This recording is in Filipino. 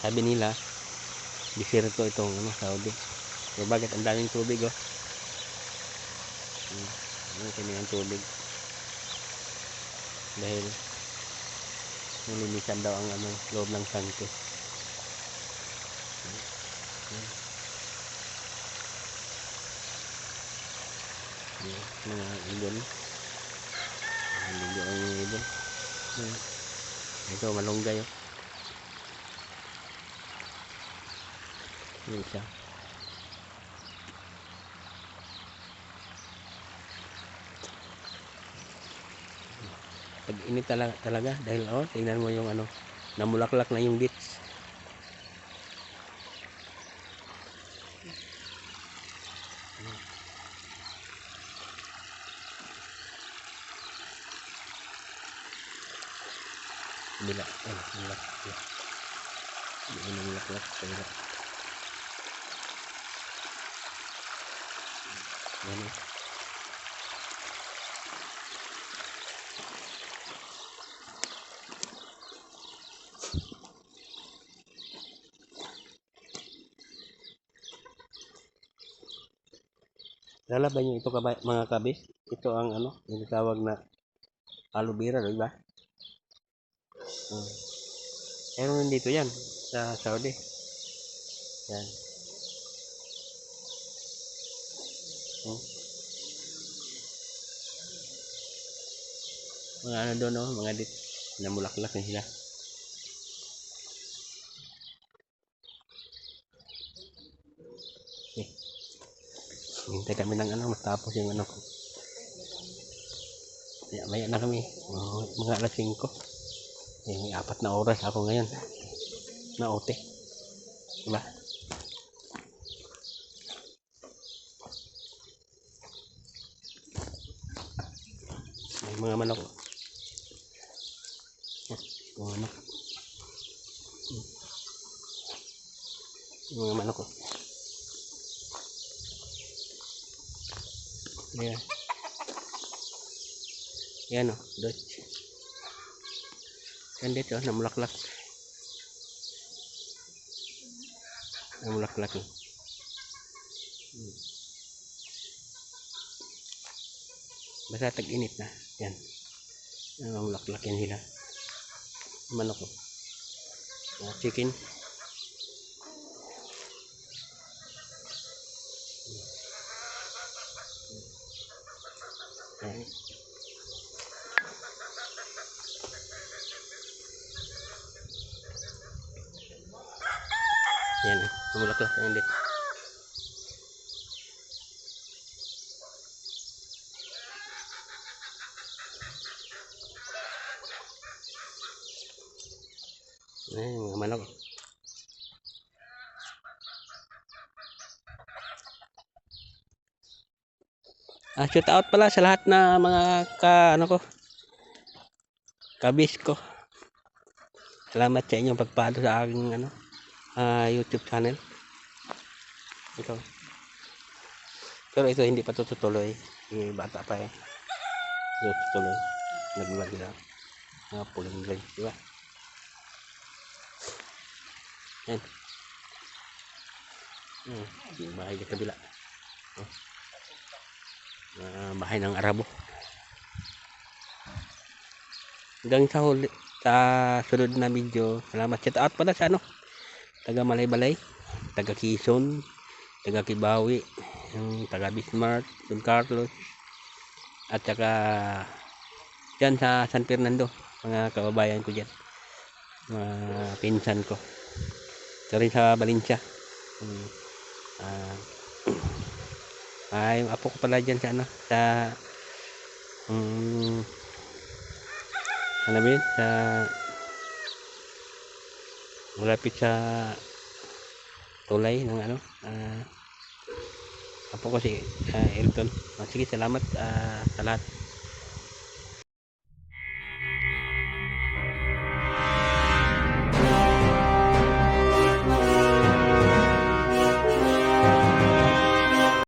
Sabi nila, desierto itong Saudi. So bakit ang daming tubig oh? Kanya ang tubig. Dahil nilinisan daw ang loob ng tangke. Mga ibon. Ligo ang ibon. Ito malunggay oh. Yung isa. Pag-init talaga dahil tingnan mo yung namulaklak na yung beets. Bila namulaklak. Hindi namulaklak kaya. Yan oh. Lalaban nyo ito mga kabis. Ito ang yung tawag na aloe vera, diba? Meron dito yan sa Saudi. Yan. Mga doon mga dit namulaklak na sila. Hintay kami ng matapos yung ko. Maya na kami. Mga alas 5. May 4 na oras ako ngayon. Na ote. Diba? May mga manok. Mga manok. Mga manok. Ayan. Yan o, Dutch. Yan dito, namulaklak. Namulaklak o. Basta tag-init na. Yan. Namulaklak yan sila. Manok o. Chicken. Ayan. Yan, namulaklak yan dito. Ayan, mga manok. Shout out pala sa lahat na mga kabis ko. Salamat sa inyong pagpalo sa aking YouTube channel. Ito. Pero ito hindi pa tutuloy. Yung bata pa eh. Ito tutuloy. Nag-vlog lang. Mga pulang vlog, di ba? Yan. Yung bahay sa kabila. Bahay ng Arabo. Hanggang sa sunod na video. Salamat. Shout out pala sa taga Malay-Balay, taga Quezon, taga Kibawi, yung taga Bismarck, Don Carlos, at saka dyan sa San Fernando, mga kababayan ko dyan, mga pinsan ko. Ito rin sa Valencia. Ay, apo ko pala dyan sa sa malapit sa tulay ng apo ko si Elton. Sige, salamat sa lahat.